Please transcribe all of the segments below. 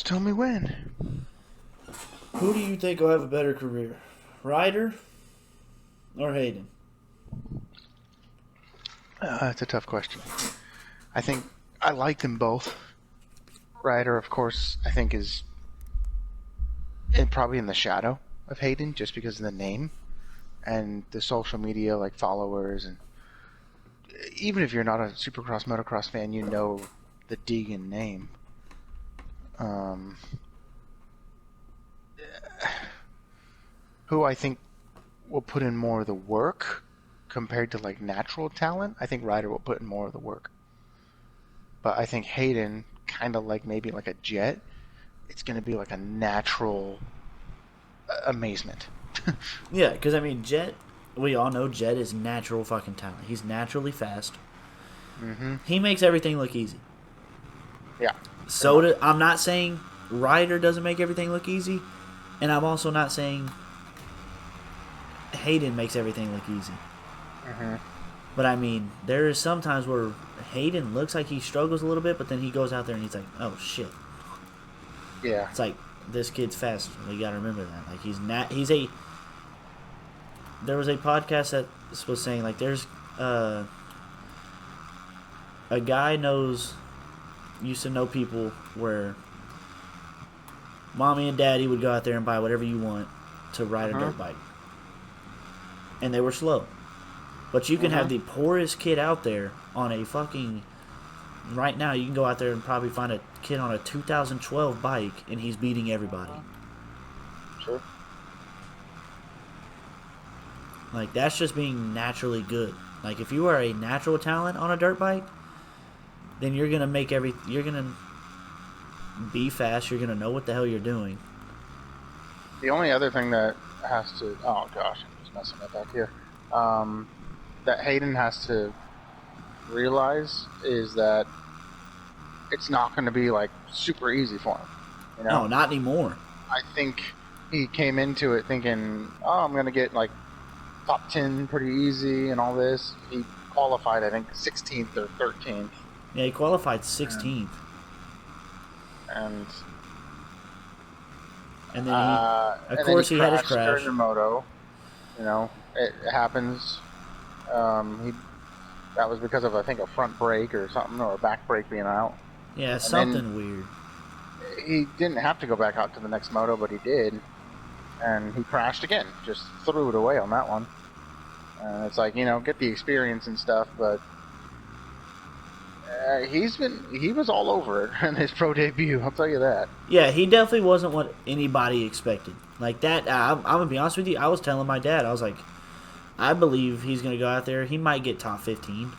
Just tell me when. Who do you think will have a better career? Ryder or Haiden? That's a tough question. I think I like them both. Ryder, of course, I think is probably in the shadow of Haiden just because of the name and the social media like followers, and even if you're not a supercross motocross fan, you know the Deegan name. Who I think will put in more of the work compared to like natural talent, I think Ryder will put in more of the work. But I think Haiden, kind of like maybe like a Jet, it's going to be like a natural amazement. Yeah, because I mean, Jet, we all know Jet is natural fucking talent. He's naturally fast. Mm-hmm. He makes everything look easy. Yeah. I'm not saying Ryder doesn't make everything look easy, and I'm also not saying Haiden makes everything look easy. Mm-hmm. But I mean, there is some times where Haiden looks like he struggles a little bit, but then he goes out there and he's like, "Oh shit!" Yeah. It's like this kid's fast. We gotta remember that. Like There was a podcast that was saying like there's a guy used to know people where mommy and daddy would go out there and buy whatever you want to ride a dirt bike, and they were slow. But you can have the poorest kid out there on a fucking... Right now, you can go out there and probably find a kid on a 2012 bike, and he's beating everybody. Sure. Like, that's just being naturally good. Like, if you are a natural talent on a dirt bike, then you're going to you're going to be fast. You're going to know what the hell you're doing. The only other thing that has to... Oh, gosh. I'm just messing up back here. That Haiden has to realize is that it's not going to be like super easy for him. You know? No, not anymore. I think he came into it thinking, "Oh, I'm going to get like top 10 pretty easy and all this." He qualified, I think, 16th or 13th. Yeah, he qualified 16th. And then he, of course, he had his crash. During the moto, you know, it happens. That was because of, I think, a front brake or something, or a back brake being out. Yeah, something weird. He didn't have to go back out to the next moto, but he did. And he crashed again. Just threw it away on that one. And it's like, you know, get the experience and stuff, but he was all over it in his pro debut, I'll tell you that. Yeah, he definitely wasn't what anybody expected. Like that, I'm going to be honest with you, I was telling my dad, I was like, I believe he's going to go out there. He might get top 15.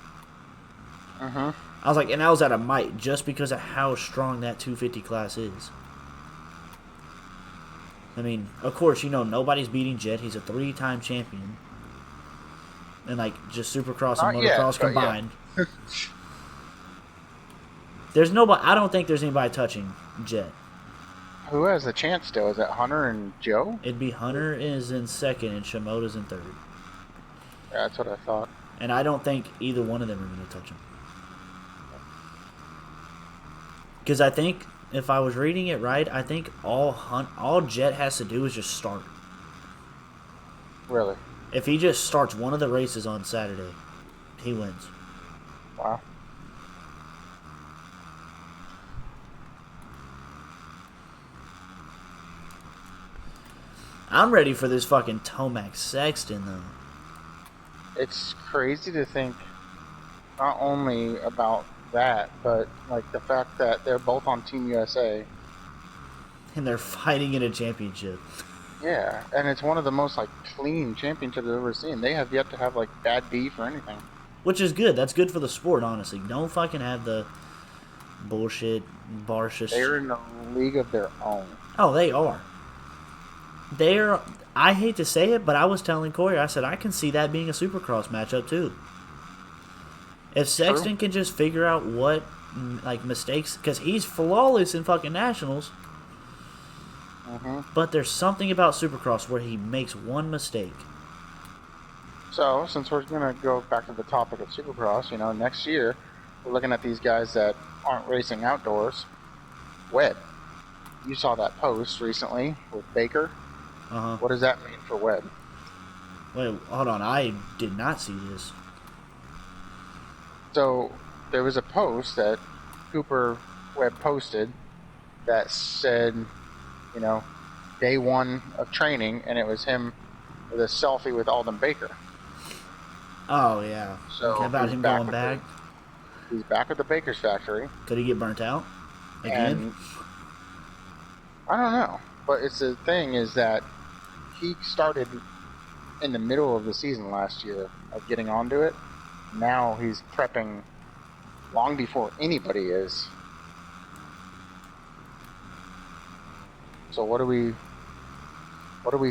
Uh-huh. I was like, and I was at a might just because of how strong that 250 class is. I mean, of course, you know, nobody's beating Jet. He's a 3-time champion. And, like, just supercross and motocross combined. Yeah. There's nobody, I don't think there's anybody touching Jet. Who has a chance still? Is it Hunter and Joe? It'd be Hunter is in second and Shimoda's in third. Yeah, that's what I thought. And I don't think either one of them are going to touch him. Because I think, if I was reading it right, I think all Jet has to do is just start. Really? If he just starts one of the races on Saturday, he wins. Wow. I'm ready for this fucking Tomac Sexton, though. It's crazy to think not only about that, but like the fact that they're both on Team USA. And they're fighting in a championship. Yeah, and it's one of the most like clean championships I've ever seen. They have yet to have like bad beef or anything. Which is good. That's good for the sport, honestly. Don't fucking have the bullshit, Barsha. They're in a league of their own. Oh, they are. I hate to say it, but I was telling Corey, I said, I can see that being a supercross matchup, too. If Sexton can just figure out what, like, mistakes, because he's flawless in fucking nationals, but there's something about supercross where he makes one mistake. So, since we're going to go back to the topic of supercross, you know, next year, we're looking at these guys that aren't racing outdoors. Webb. you saw that post recently with Baker. Uh-huh. What does that mean for Webb? Wait, hold on. I did not see this. So there was a post that Cooper Webb posted that said, you know, day one of training, and it was him with a selfie with Alden Baker. Oh, yeah. So okay, about him going back. He's back at the Baker's factory. Could he get burnt out again? And I don't know. But it's the thing is that he started in the middle of the season last year of getting onto it. Now he's prepping long before anybody is. So what do we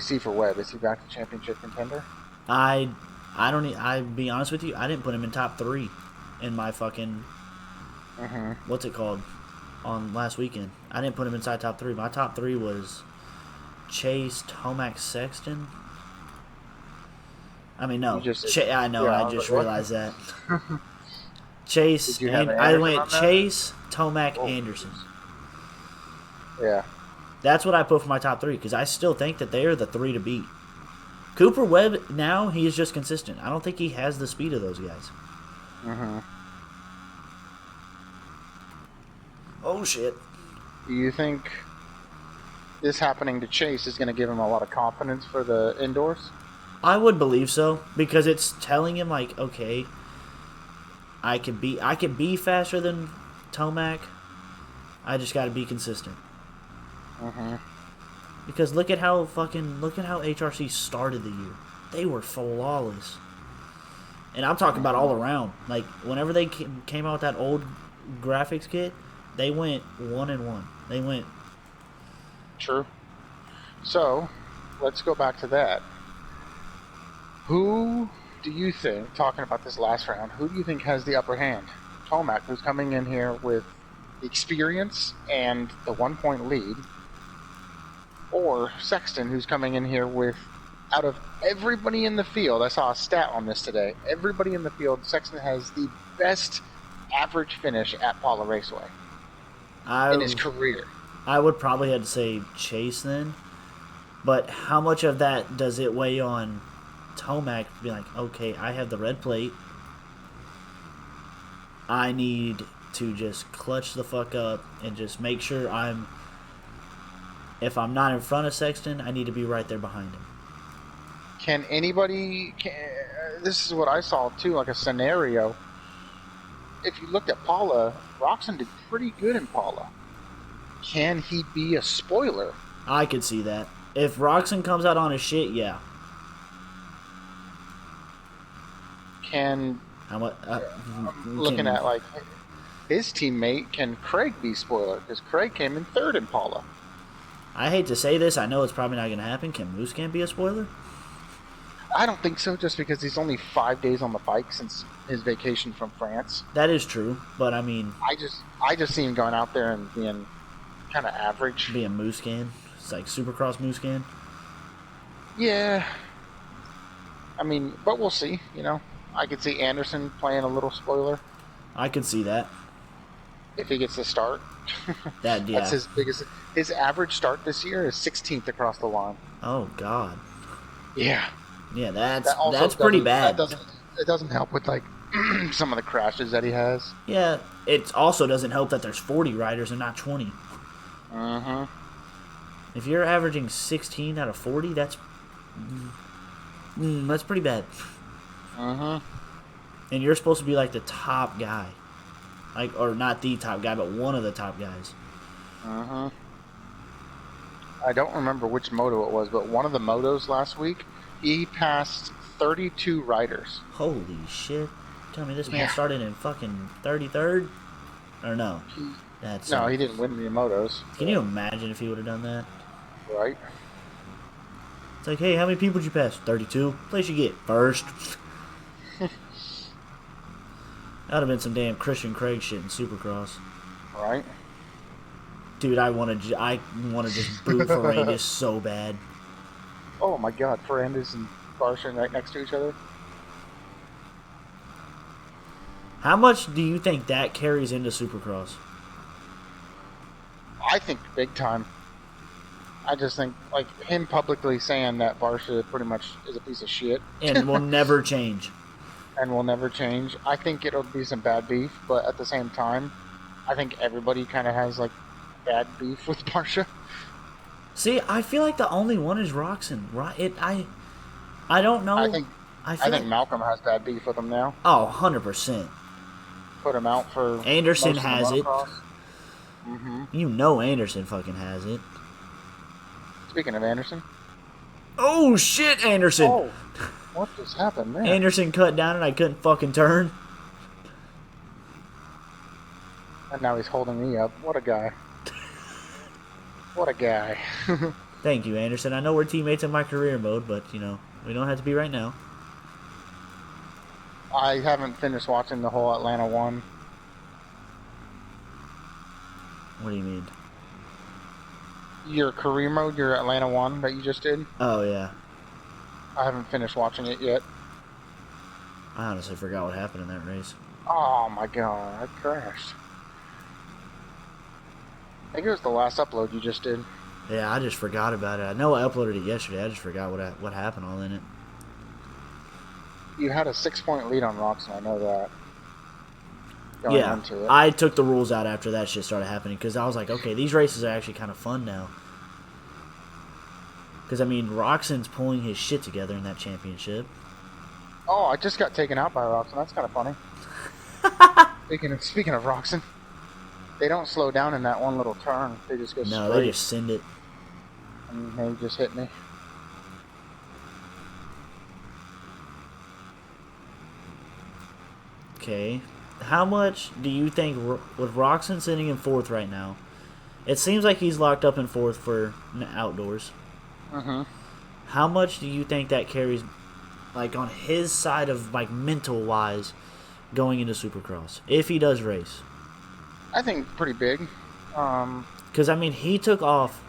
see for Webb? Is he back to championship contender? I be honest with you, I didn't put him in top 3 in my fucking what's it called on last weekend. I didn't put him inside top 3. My top 3 was Chase, Tomac, Sexton. I mean, no. I know. Yeah, I just realized that. Chase. And I went Chase, Tomac, Anderson. Yeah. That's what I put for my top 3 because I still think that they are the 3 to beat. Cooper Webb, now he is just consistent. I don't think he has the speed of those guys. Oh, shit. Do you think this happening to Chase is going to give him a lot of confidence for the indoors? I would believe so because it's telling him like, okay, I could be faster than Tomac. I just got to be consistent. Because look at how HRC started the year. They were flawless. And I'm talking about all around. Like whenever they came out with that old graphics kit, they went 1-1. They went. True. So, let's go back to that. Who do you think, talking about this last round, who do you think has the upper hand? Tomac, who's coming in here with experience and the 1-point lead, or Sexton, who's coming in here with, out of everybody in the field, I saw a stat on this today, everybody in the field, Sexton has the best average finish at Paula Raceway in his career. I would probably have to say Chase then, but how much of that does it weigh on Tomac to be like, okay, I have the red plate, I need to just clutch the fuck up and just make sure if I'm not in front of Sexton, I need to be right there behind him. This is what I saw too, like a scenario. If you looked at Paula, Roxon did pretty good in Paula. Can he be a spoiler? I could see that. If Roxon comes out on his shit, yeah. Looking at like his teammate, can Craig be spoiler? Because Craig came in 3rd in Paula. I hate to say this, I know it's probably not going to happen. Can Muscan be a spoiler? I don't think so, just because he's only 5 days on the bike since his vacation from France. That is true, but I mean, I just see him going out there and being kind of average. Being Muscan, it's like Supercross Muscan. Yeah, I mean, but we'll see. You know, I could see Anderson playing a little spoiler. I could see that if he gets the start. That's his biggest. His average start this year is 16th across the line. Oh God. Yeah. Yeah, that's pretty bad. It doesn't help with like some of the crashes that he has. Yeah, it also doesn't help that there's 40 riders and not 20. If you're averaging 16 out of 40, that's pretty bad. And you're supposed to be like the top guy, or not the top guy, but one of the top guys. I don't remember which moto it was, but one of the motos last week, he passed 32 riders. Holy shit! Tell me this man started in fucking 33rd, or no? No, he didn't win the motos. Can you imagine if he would have done that? Right. It's like, hey, how many people did you pass? 32. Place you get first. That would have been some damn Christian Craig shit in Supercross. Right. Dude, I want to just boot Ferrandis so bad. Oh my God, Ferrandis and Barsha right next to each other. How much do you think that carries into Supercross? I think big time. I just think like him publicly saying that Barsha pretty much is a piece of shit And will never change. and will never change. I think it'll be some bad beef, but at the same time, I think everybody kind of has like bad beef with Barsha. See, I feel like the only one is Roxon. Right? I don't know. I think Malcolm has bad beef with him now. Oh, 100%. Put him out for Anderson most has of the it. motocross. Mm-hmm. You know Anderson fucking has it. Speaking of Anderson. Oh, shit, Anderson. Oh, what just happened there? Anderson cut down and I couldn't fucking turn. And now he's holding me up. What a guy. What a guy. Thank you, Anderson. I know we're teammates in my career mode, but, you know, we don't have to be right now. I haven't finished watching the whole Atlanta one. What do you mean? Your career mode, your Atlanta one that you just did. Oh, yeah. I haven't finished watching it yet. I honestly forgot what happened in that race. Oh my god, I crashed. I think it was the last upload you just did. Yeah, I just forgot about it. I know I uploaded it yesterday. I just forgot what happened all in it. You had a 6-point lead on Roxon, I know that. Going into it. I took the rules out after that shit started happening because I was like, okay, these races are actually kind of fun now. Because, I mean, Roxon's pulling his shit together in that championship. Oh, I just got taken out by Roxon. That's kind of funny. Speaking of Roxon, they don't slow down in that one little turn. They just go straight. No, they just send it. And he just hit me. Okay. How much do you think, with Roxon sitting in 4th right now, it seems like he's locked up in 4th for outdoors. Mm-hmm. How much do you think that carries, like, on his side of, like, mental-wise, going into Supercross, if he does race? I think pretty big. Because, I mean, he took off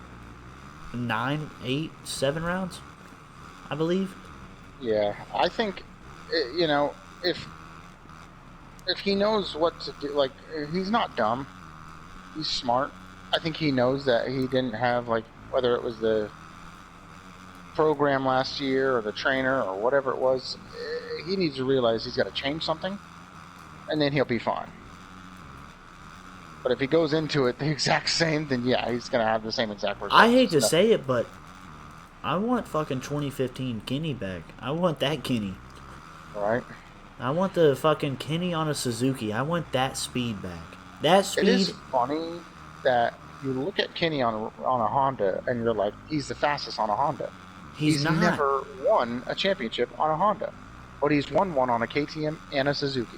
9, 8, 7 rounds, I believe. Yeah, I think, you know, if he knows what to do, like, he's not dumb. He's smart. I think he knows that he didn't have, like, whether it was the program last year or the trainer or whatever it was, he needs to realize he's got to change something, and then he'll be fine. But if he goes into it the exact same, then yeah, he's going to have the same exact result. I hate to say it, but I want fucking 2015 Kenny back. I want that Kenny. Right? I want the fucking Kenny on a Suzuki. I want that speed back. That speed. It is funny that you look at Kenny on a Honda and you're like, he's the fastest on a Honda. He's not. Never won a championship on a Honda, but he's won one on a KTM and a Suzuki.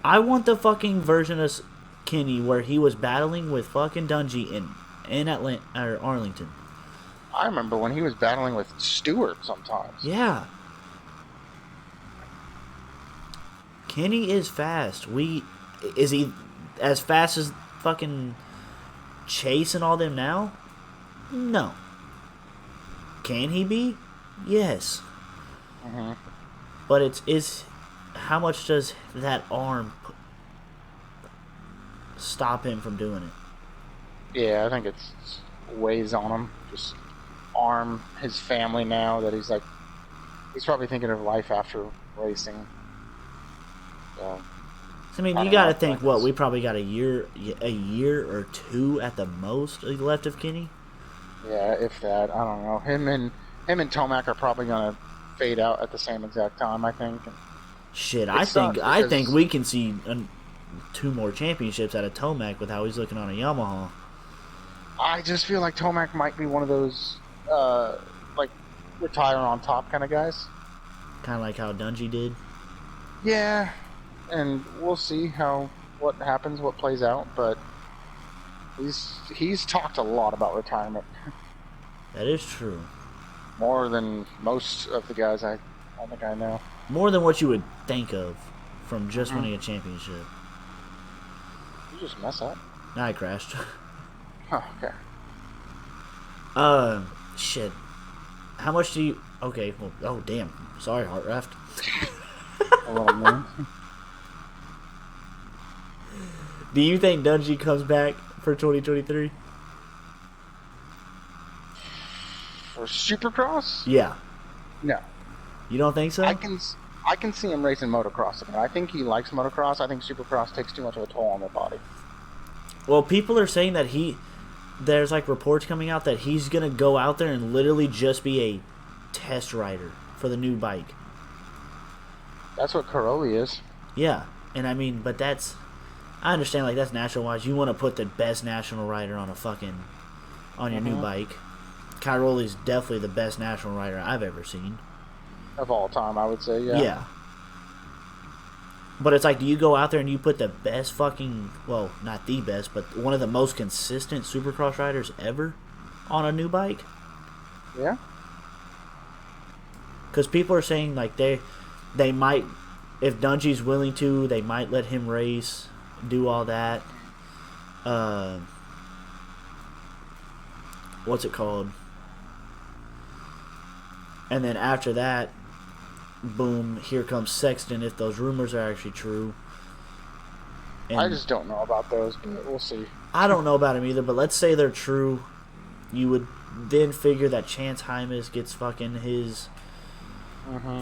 I want the fucking version of Kenny where he was battling with fucking Dungey in Atlanta or Arlington. I remember when he was battling with Stewart sometimes. Yeah. Kenny is fast. Is he as fast as fucking Chase and all them now? No. Can he be? Yes. Mm-hmm. But it's how much does that arm stop him from doing it? Yeah, I think it's weighs on him. Just arm his family now that he's probably thinking of life after racing. So, I mean, you got to think what we probably got a year or two at the most left of Kenny. Yeah, if that. I don't know. Him and Tomac are probably gonna fade out at the same exact time, I think. Shit, I think we can see 2 more championships out of Tomac with how he's looking on a Yamaha. I just feel like Tomac might be one of those like retire on top kind of guys. Kind of like how Dungey did. Yeah, and we'll see what happens, what plays out, but he's talked a lot about retirement. That is true. More than most of the guys I think I know. More than what you would think of from just winning a championship. You just mess up. I crashed. Oh, okay. Shit. How much do you... Okay, well, oh, damn. Sorry, Heart Raft. A little more. Do you think Dungey comes back for 2023? For Supercross? Yeah. No. You don't think so? I can see him racing motocross again. I think he likes motocross. I think Supercross takes too much of a toll on their body. Well, people are saying that there's like reports coming out that he's gonna go out there and literally just be a test rider for the new bike. That's what Caroli is. Yeah, and I mean, but I understand, like, that's national wise. You want to put the best national rider on your new bike. Cairoli's definitely the best national rider I've ever seen. Of all time, I would say, yeah. Yeah. But it's like, do you go out there and you put the best fucking, well, not the best, but one of the most consistent supercross riders ever on a new bike? Yeah. Because people are saying, like, they might, if Dungey's willing to, they might let him race, do all that. What's it called? And then after that, boom, here comes Sexton, if those rumors are actually true. And I just don't know about those, but we'll see. I don't know about them either, but let's say they're true. You would then figure that Chance Hymas gets fucking his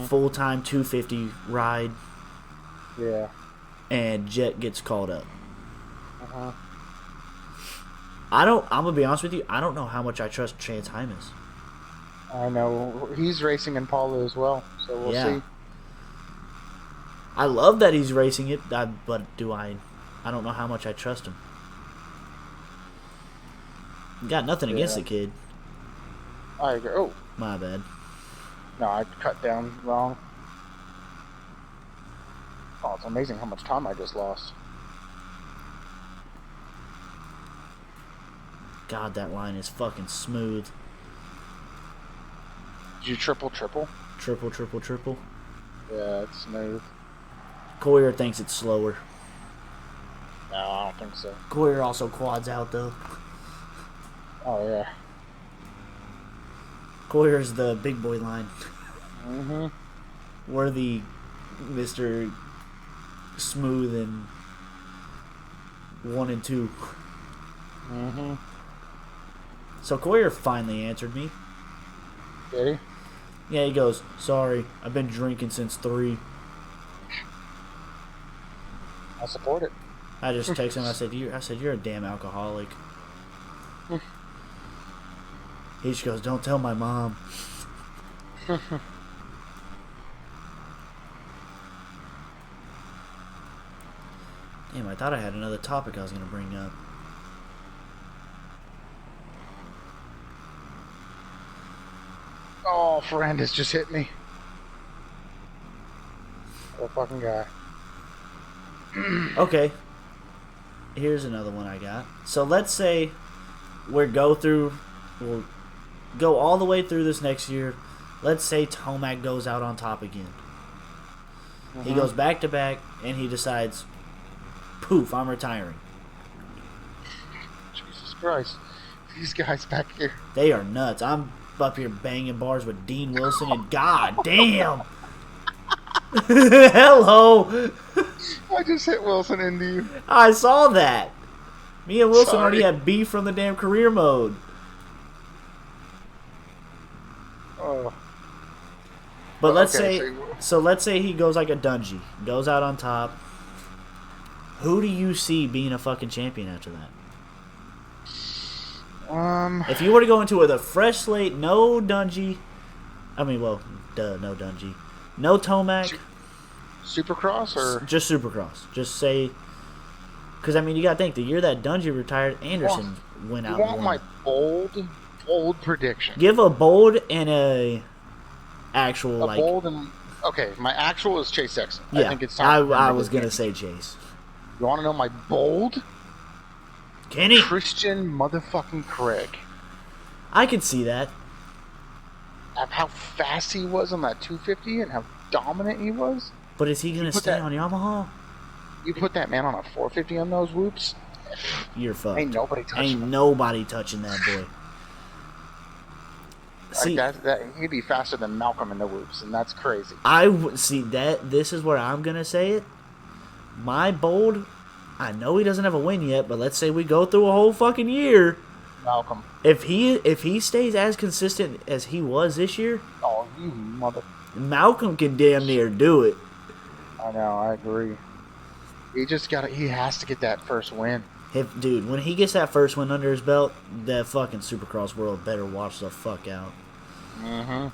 full-time 250 ride. Yeah. And Jet gets called up. I'm going to be honest with you, I don't know how much I trust Chance Hymas. I know. He's racing in Paula as well, so we'll see. I love that he's racing it, but I don't know how much I trust him. Got nothing against the kid. I agree. Oh. My bad. No, I cut down wrong. Oh, it's amazing how much time I just lost. God, that line is fucking smooth. Did you triple? Triple. Yeah, it's smooth. Coyer thinks it's slower. No, I don't think so. Coyer also quads out, though. Oh, yeah. Coyer's the big boy line. Mm-hmm. We're the Mr. Smooth and 1 and 2. Mm-hmm. So Coyer finally answered me. Did he? Yeah, he goes, sorry, I've been drinking since 3. I support it. I just texted him, I said, you're a damn alcoholic. He just goes, don't tell my mom. Damn, I thought I had another topic I was going to bring up. Oh, Ferrandis just hit me. What a fucking guy. Okay. Here's another one I got. So let's say we'll go all the way through this next year. Let's say Tomac goes out on top again. He goes back to back and he decides, poof, I'm retiring. Jesus Christ. These guys back here. They are nuts. I'm up here banging bars with Dean Wilson and god damn. Hello. I just hit Wilson into you. I saw that. Me and Wilson already had beef from the damn career mode. Oh. But let's say he goes like a Dungey, goes out on top. Who do you see being a fucking champion after that? If you were to go into with a fresh slate, no Dungey. I mean, well, no Dungey. No Tomac. Supercross or? Just Supercross. Just say. Because, I mean, you got to think, the year that Dungey retired, Anderson went out. You want my bold prediction? Give a bold and a actual, bold and... Okay, my actual is Chase Sexton. Yeah, I think it's time I was going to say Chase. You want to know my bold? Kenny. Christian motherfucking Craig. I could see that. Of how fast he was on that 250 and how dominant he was. But is he going to stay on Yamaha? You put that man on a 450 on those whoops, you're fucked. Ain't nobody touching that boy. See, he'd be faster than Malcolm in the whoops, and that's crazy. This is where I'm going to say it. My bold, I know he doesn't have a win yet, but let's say we go through a whole fucking year. Malcolm. If he stays as consistent as he was this year, Oh, you mother. Malcolm can damn near do it. I know, I agree. He has to get that first win. Dude, when he gets that first win under his belt, that fucking Supercross world better watch the fuck out. Mm-hmm.